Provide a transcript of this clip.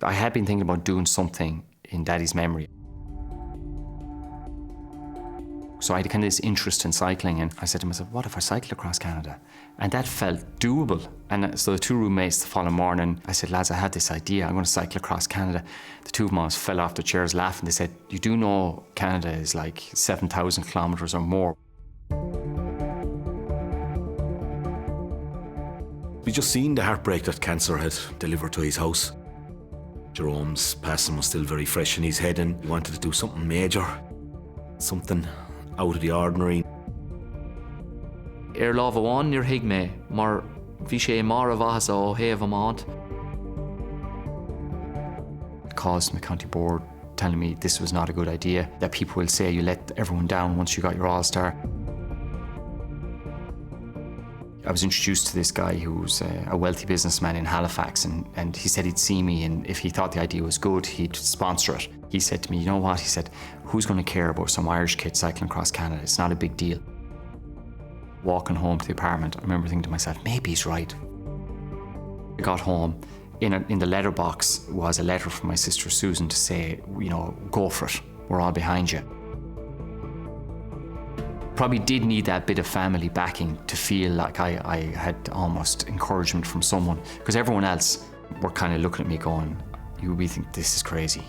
I had been thinking about doing something in Daddy's memory. So I had kind of this interest in cycling, and I said to myself, what if I cycled across Canada? And that felt doable. And so the two roommates the following morning, I said, lads, I had this idea, I'm going to cycle across Canada. The two of them almost fell off their chairs laughing. They said, you do know Canada is like 7,000 kilometres or more. We just seen the heartbreak that cancer had delivered to his house. Jerome's passing was still very fresh in his head, and he wanted to do something major, something out of the ordinary. Lámha bháin níor thuig mé, mar bhí sé mar a bheas ó thaobh amát. Calls from the county board telling me this was not a good idea, that people will say you let everyone down once you got your All-Star. I was introduced to this guy who was a wealthy businessman in Halifax, and he said he'd see me, and if he thought the idea was good, he'd sponsor it. He said to me, you know what, he said, who's going to care about some Irish kid cycling across Canada? It's not a big deal. Walking home to the apartment, I remember thinking to myself, maybe he's right. I got home, in the letterbox was a letter from my sister Susan to say, you know, go for it, we're all behind you. Probably did need that bit of family backing to feel like I had almost encouragement from someone, because everyone else were kind of looking at me going, you really think this is crazy?